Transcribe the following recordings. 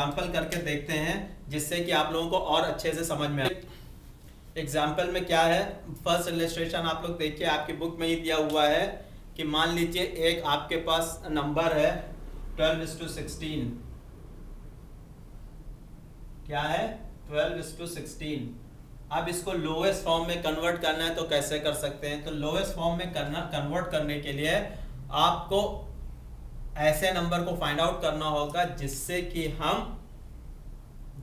Example करके देखते हैं जिससे कि आप लोगों को और अच्छे से समझ में आए। एग्जाम्पल में क्या है, फर्स्ट इलस्ट्रेशन आप लोग देखिए, आपकी बुक में ही दिया हुआ है कि मान लीजिए एक आपके पास नंबर है 12:16। क्या है? 12:16। अब इसको लोएस्ट फॉर्म में कन्वर्ट करना है तो कैसे कर सकते हैं? तो लोएस्ट फॉर्म में कन्वर्ट करने के लिए आपको ऐसे नंबर को फाइंड आउट करना होगा जिससे कि हम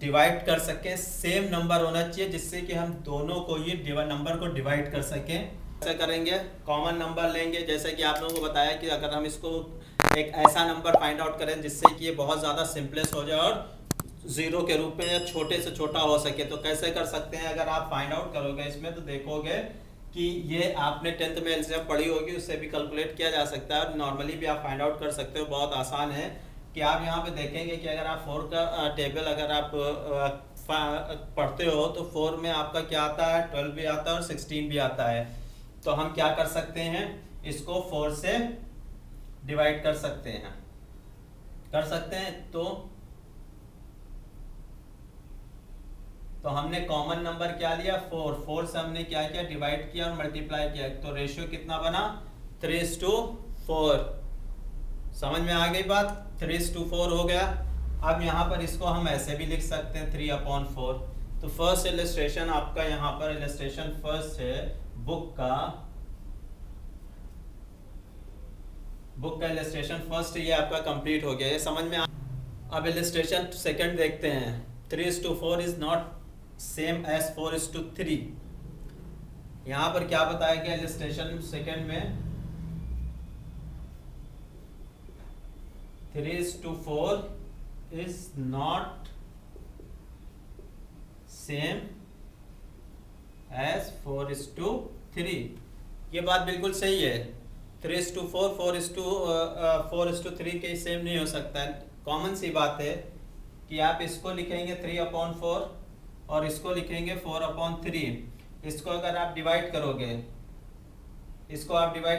डिवाइड कर सकें। सेम नंबर होना चाहिए जिससे कि हम दोनों को ये नंबर को डिवाइड कर सकें। ऐसा करेंगे, कॉमन नंबर लेंगे, जैसे कि आप लोगों को बताया कि अगर हम इसको एक ऐसा नंबर फाइंड आउट करें जिससे कि ये बहुत ज़्यादा सिंपलेस्ट हो जाए और जीरो के रूप में या छोटे से छोटा हो सके, तो कैसे कर सकते हैं? अगर आप फाइंड आउट करोगे इसमें तो देखोगे कि ये आपने 10th में एलसीएम पढ़ी होगी, उससे भी कैलकुलेट किया जा सकता है और नॉर्मली भी आप फाइंड आउट कर सकते हो। बहुत आसान है कि आप यहाँ पे देखेंगे कि अगर आप 4 का टेबल अगर आप पढ़ते हो तो 4 में आपका क्या आता है? 12 भी आता है और 16 भी आता है। तो हम क्या कर सकते हैं? इसको 4 से डिवाइड कर सकते हैं। तो हमने कॉमन नंबर क्या लिया? 4 से हमने क्या किया? डिवाइड किया और मल्टीप्लाई किया, तो रेशियो कितना बना? 3:4। समझ में आ गई बात? 3:4 हो गया। अब यहाँ पर इसको हम ऐसे भी लिख सकते हैं 3/4। तो फर्स्ट इलस्ट्रेशन आपका यहाँ पर इलस्ट्रेशन फर्स्ट है बुक का इलस्ट्रेशन फर्स्ट ये आपका कंप्लीट हो गया। ये समझ में अब इलस्ट्रेशन सेकंड देखते हैं। 3:4 इज नॉट सेम एज 4:3। यहाँ पर क्या बताया गया इलस्ट्रेशन सेकंड में? 3:4 is not same as 4:3। ये बात बिल्कुल सही है। 3:4 4:3 के सेम नहीं हो सकता है। कॉमन सी बात है कि आप इसको लिखेंगे 3/4 और इसको लिखेंगे 4/3। इसको अगर आप डिवाइड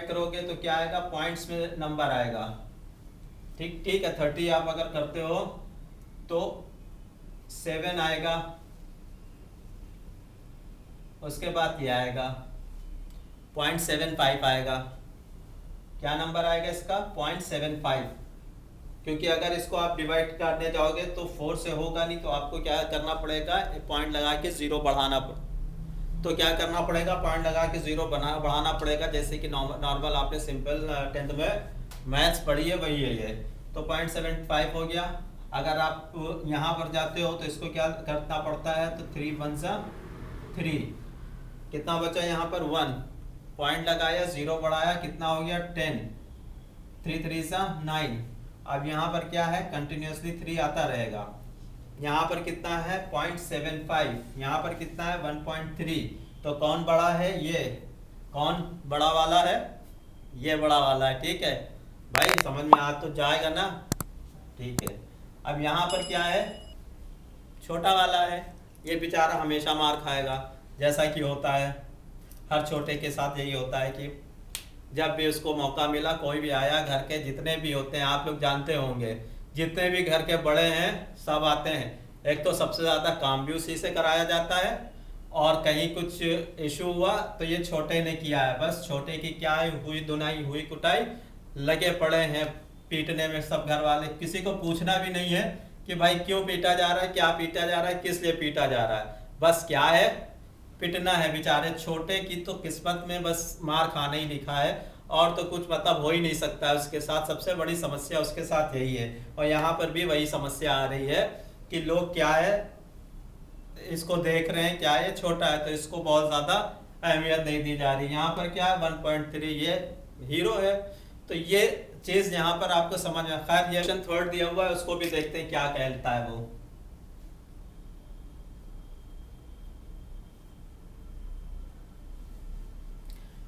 करोगे तो क्या आएगा? पॉइंट्स में नंबर आएगा। ठीक है। 30 आप अगर करते हो तो 7 आएगा, उसके बाद ये आएगा 0.75 आएगा। क्या नंबर आएगा इसका? 0.75। क्योंकि अगर इसको आप डिवाइड करने जाओगे तो 4 से होगा नहीं, तो आपको क्या करना पड़ेगा? पॉइंट लगा के जीरो बढ़ाना तो क्या करना पड़ेगा? पॉइंट लगा के जीरो बढ़ाना पड़ेगा। जैसे कि नॉर्मल आपने सिंपल 10th में मैथ्स पढ़ी है वही है ये। तो 0.75 हो गया। अगर आप यहाँ पर जाते हो तो इसको क्या करना पड़ता है? तो 3 1 3। कितना बचा यहाँ पर? 1। पॉइंट लगाया, जीरो बढ़ाया, कितना हो गया? 10। 3 3 9। अब यहाँ पर क्या है? कंटिन्यूसली 3 आता रहेगा। यहाँ पर कितना है? 0.75। यहाँ पर कितना है? 1.3। तो कौन बड़ा है? ये। कौन बड़ा वाला है? ये बड़ा वाला है। ठीक है भाई, समझ में आ तो जाएगा ना? ठीक है। अब यहाँ पर क्या है? छोटा वाला है। ये बेचारा हमेशा मार खाएगा, जैसा कि होता है हर छोटे के साथ। यही होता है कि जब भी उसको मौका मिला, कोई भी आया, घर के जितने भी होते हैं आप लोग जानते होंगे, जितने भी घर के बड़े हैं सब आते हैं। एक तो सबसे ज़्यादा काम भी उसी से कराया जाता है, और कहीं कुछ इशू हुआ तो ये छोटे ने किया है। बस छोटे की क्या हुई धुनाई हुई कुटाई, लगे पड़े हैं पीटने में सब घर वाले। किसी को पूछना भी नहीं है कि भाई क्यों पीटा जा रहा है, क्या पीटा जा रहा है, किस लिए पीटा जा रहा है। बस क्या है? पिटना है। बेचारे छोटे की तो किस्मत में बस मार खाना ही लिखा है, और तो कुछ मतलब हो ही नहीं सकता है उसके साथ। सबसे बड़ी समस्या उसके साथ यही है। और यहाँ पर भी वही समस्या आ रही है कि लोग क्या है, इसको देख रहे हैं क्या ये छोटा है तो इसको बहुत ज़्यादा अहमियत नहीं दी जा रही। यहाँ पर क्या है? 1.3 ये हीरो है। तो ये चीज़ यहाँ पर आपको समझ में। खैर ये थर्ड दिया हुआ है, उसको भी देखते हैं क्या कहता है वो।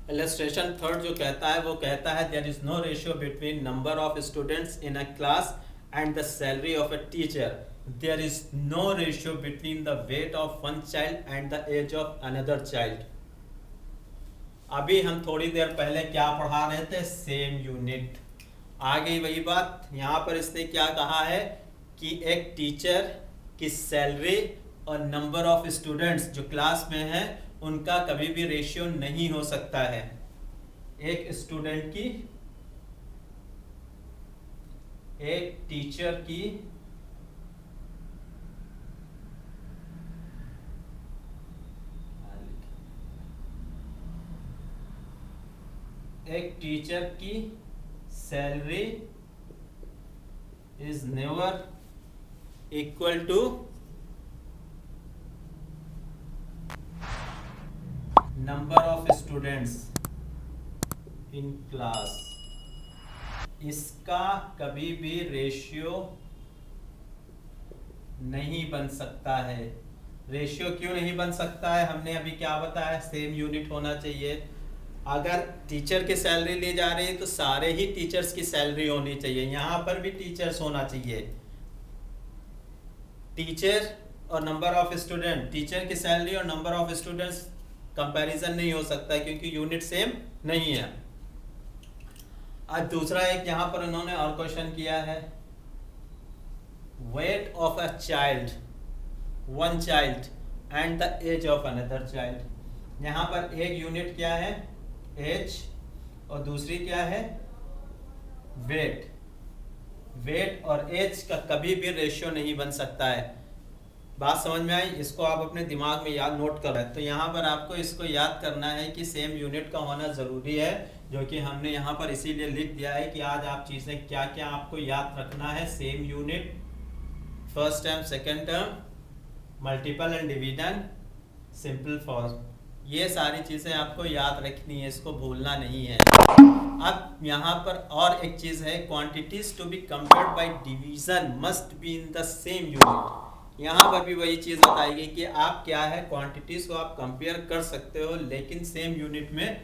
इलस्ट्रेशन थर्ड जो कहता है वो कहता है there is no ratio between number of students in a class and the salary of a teacher. There is no ratio between the weight of one child and the age of another child. अभी हम थोड़ी देर पहले क्या पढ़ा रहे थे? Same unit. आ गई वही बात। यहाँ पर इसने क्या कहा है कि एक टीचर की सैलरी और नंबर ऑफ स्टूडेंट्स जो क्लास में हैं उनका कभी भी रेशियो नहीं हो सकता है। एक स्टूडेंट की, एक टीचर की salary is never equal to number of students in class. इसका कभी भी रेशियो नहीं बन सकता है। रेशियो क्यों नहीं बन सकता है? हमने अभी क्या बताया, सेम यूनिट होना चाहिए। अगर टीचर की सैलरी ली जा रही है तो सारे ही टीचर्स की सैलरी होनी चाहिए, यहाँ पर भी टीचर्स होना चाहिए। टीचर और नंबर ऑफ स्टूडेंट, टीचर की सैलरी और नंबर ऑफ स्टूडेंट्स कंपैरिजन नहीं हो सकता क्योंकि यूनिट सेम नहीं है। आज दूसरा एक यहाँ पर उन्होंने और क्वेश्चन किया है, weight of a child, one child and the age of another child. यहाँ पर एक यूनिट क्या है, एज, और दूसरी क्या है, वेट। वेट और एज का कभी भी रेशियो नहीं बन सकता है। बात समझ में आई? इसको आप अपने दिमाग में याद नोट कर रहे हैं। तो यहाँ पर आपको इसको याद करना है कि सेम यूनिट का होना ज़रूरी है, जो कि हमने यहाँ पर इसीलिए लिख दिया है कि आज आप चीज़ें क्या क्या आपको याद रखना है। Same unit, first term, second term, multiple and division, simple form, ये सारी चीज़ें आपको याद रखनी है, इसको भूलना नहीं है। अब यहाँ पर और एक चीज़ है, quantities to be compared by division must be in the same unit. यहाँ पर भी वही चीज़ बताएगी कि आप क्या है, क्वांटिटीज को आप कंपेयर कर सकते हो लेकिन सेम यूनिट में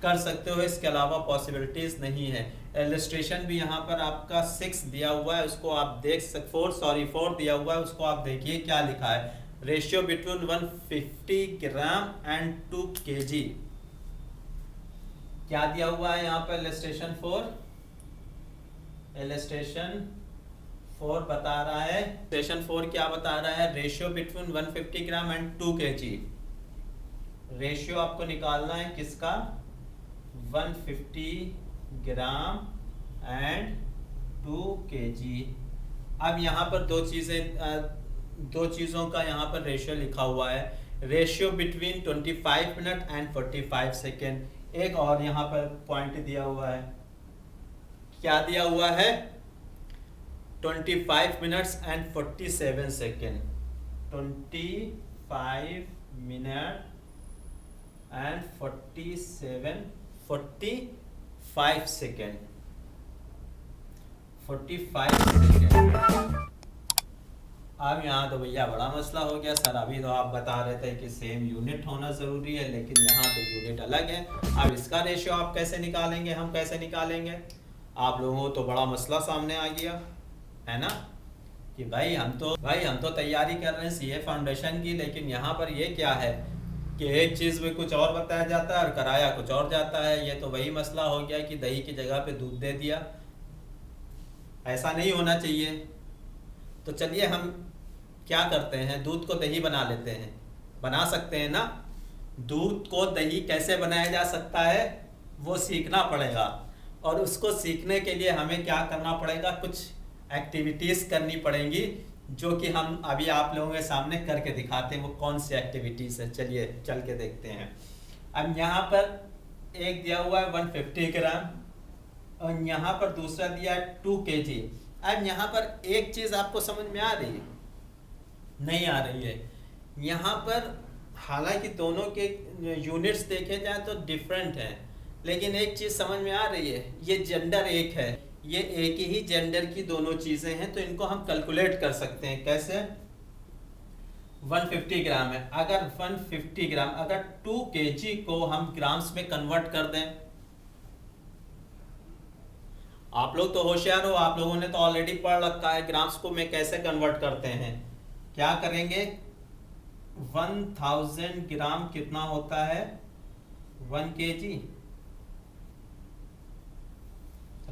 कर सकते हो, इसके अलावा पॉसिबिलिटीज नहीं है। इलस्ट्रेशन भी यहाँ पर आपका 6 दिया हुआ है, उसको आप देख सकते, 4 दिया हुआ है, उसको आप देखिए क्या लिखा है, ratio between 150 gram and 2 kg। क्या दिया हुआ है यहाँ पर इलस्ट्रेशन 4? इलस्ट्रेशन 4 बता रहा है, इलस्ट्रेशन 4 क्या बता रहा है, ratio between 150 gram and 2 kg। Ratio आपको निकालना है किसका, 150 ग्राम एंड 2 kg। अब यहाँ पर दो चीज़ों का यहाँ पर रेशियो लिखा हुआ है, ratio between 25 minute and 45 second. एक और यहाँ पर पॉइंट दिया हुआ है, क्या दिया हुआ है, 25 minutes and 47 second. 25 minute and 45 second. 45 second. अब यहाँ तो भैया बड़ा मसला हो गया सर, अभी तो आप बता रहे थे कि सेम यूनिट होना ज़रूरी है लेकिन यहाँ तो यूनिट अलग है। अब इसका रेशियो आप कैसे निकालेंगे, हम कैसे निकालेंगे? आप लोगों को तो बड़ा मसला सामने आ गया है ना, कि भाई हम तो तैयारी कर रहे हैं सीए फाउंडेशन की, लेकिन यहाँ पर ये क्या है कि एक चीज़ में कुछ और बताया जाता है और कराया कुछ और जाता है। ये तो वही मसला हो गया कि दही की जगह पे दूध दे दिया, ऐसा नहीं होना चाहिए। तो चलिए हम क्या करते हैं, दूध को दही बना लेते हैं, बना सकते हैं ना। दूध को दही कैसे बनाया जा सकता है वो सीखना पड़ेगा, और उसको सीखने के लिए हमें क्या करना पड़ेगा, कुछ एक्टिविटीज़ करनी पड़ेंगी जो कि हम अभी आप लोगों के सामने करके दिखाते हैं। वो कौन सी एक्टिविटीज़ है, चलिए चल के देखते हैं। अब यहाँ पर एक दिया हुआ है 150 ग्राम और यहाँ पर दूसरा दिया है 2 kg। अब यहाँ पर एक चीज़ आपको समझ में आ रही है, नहीं आ रही है? यहाँ पर हालांकि दोनों के यूनिट्स देखे जाए तो डिफरेंट हैं, लेकिन एक चीज़ समझ में आ रही है, ये जेंडर एक है, ये एक ही जेंडर की दोनों चीज़ें हैं, तो इनको हम कैलकुलेट कर सकते हैं। कैसे? 150 ग्राम है, अगर 150 ग्राम अगर 2 kg को हम ग्राम्स में कन्वर्ट कर दें, आप लोग तो होशियार हो, आप लोगों ने तो ऑलरेडी पढ़ रखा है ग्राम्स को में कैसे कन्वर्ट करते हैं। क्या करेंगे, 1000 ग्राम कितना होता है, 1 kg,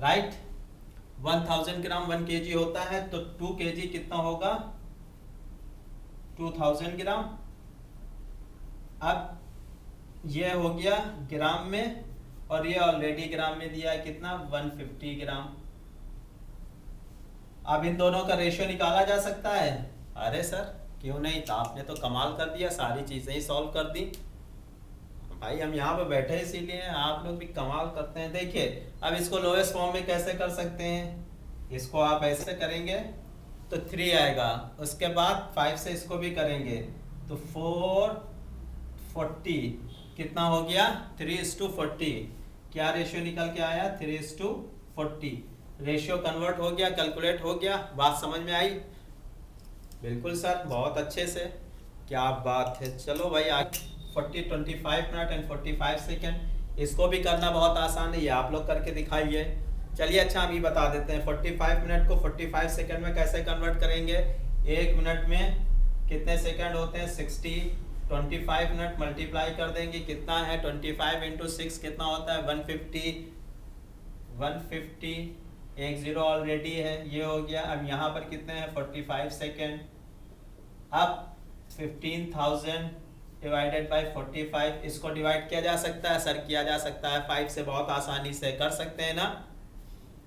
राइट। 1000 ग्राम 1 kg होता है, तो 2 kg कितना होगा, 2000 ग्राम। अब ये हो गया ग्राम में, और ये ऑलरेडी ग्राम में दिया है कितना, 150 ग्राम। अब इन दोनों का रेशियो निकाला जा सकता है। अरे सर क्यों नहीं, तो आपने तो कमाल कर दिया, सारी चीज़ें ही सॉल्व कर दी भाई। हम यहाँ पे बैठे इसीलिए हैं, आप लोग भी कमाल करते हैं। देखिए अब इसको लोएस्ट फॉर्म में कैसे कर सकते हैं, इसको आप ऐसे करेंगे तो 3 आएगा, उसके बाद 5 से इसको भी करेंगे तो 440 कितना हो गया, 3:40। क्या रेशियो निकल के आया, 3:40। रेशियो कन्वर्ट हो गया, कैलकुलेट हो गया। बात समझ में आई? बिल्कुल सर, बहुत अच्छे से, क्या बात है। चलो भाई आगे 25 मिनट एंड 45 सेकेंड, इसको भी करना बहुत आसान है, ये आप लोग करके दिखाइए। चलिए अच्छा हम ये बता देते हैं 45 मिनट को 45 सेकेंड में कैसे कन्वर्ट करेंगे। 1 मिनट में कितने सेकेंड होते हैं, 60। 25 मिनट मल्टीप्लाई कर देंगे, कितना है 25 इंटू 6 कितना होता है, 150। 150 एक जीरो ऑलरेडी है, ये हो गया। अब यहाँ पर कितने हैं, 45 सेकेंड। अब 15,000 डिवाइडेड बाई 45, इसको डिवाइड किया जा सकता है सर, किया जा सकता है 5 से, बहुत आसानी से कर सकते हैं ना।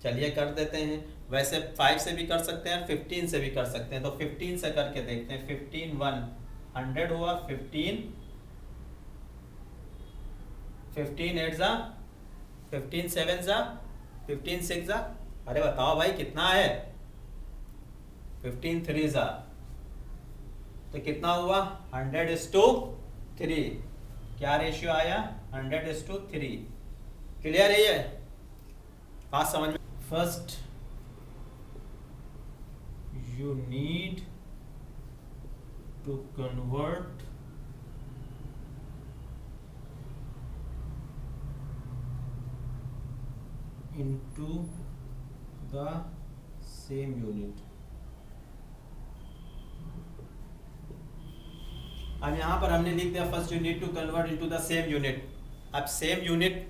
चलिए कर देते हैं, वैसे 5 से भी कर सकते हैं, 15 से भी कर सकते हैं, तो 15 से करके देखते हैं। 15 100 हुआ, 15 8 जा 15 7 जा 15 6 जा, अरे बताओ भाई कितना है, 15 3 जा, तो कितना हुआ 100:3। क्या रेशियो आया, 100:3। क्लियर है ये बात समझ में? First you need to convert into the same unit। अब यहाँ पर हमने लिख दिया first you need to convert into the same unit. अब सेम यूनिट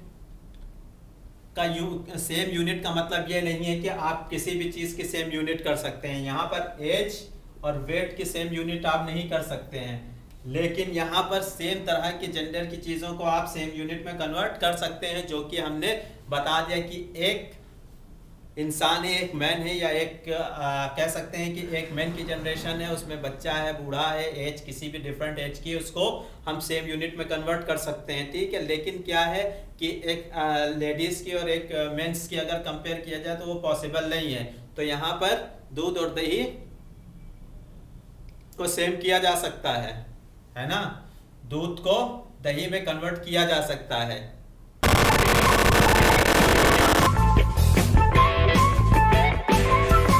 का मतलब ये नहीं है कि आप किसी भी चीज़ की सेम यूनिट कर सकते हैं। यहाँ पर एज और वेट की सेम यूनिट आप नहीं कर सकते हैं, लेकिन यहाँ पर सेम तरह की जेंडर की चीज़ों को आप सेम यूनिट में कन्वर्ट कर सकते हैं, जो कि हमने बता दिया कि एक इंसान है, एक मैन है, या एक कह सकते हैं कि एक मैन की जनरेशन है, उसमें बच्चा है, बूढ़ा है, एज किसी भी डिफरेंट एज की, उसको हम सेम यूनिट में कन्वर्ट कर सकते हैं, ठीक है। लेकिन क्या है कि एक लेडीज़ की और एक मेंस की अगर कंपेयर किया जाए तो वो पॉसिबल नहीं है। तो यहाँ पर दूध और दही को सेम किया जा सकता है ना, दूध को दही में कन्वर्ट किया जा सकता है।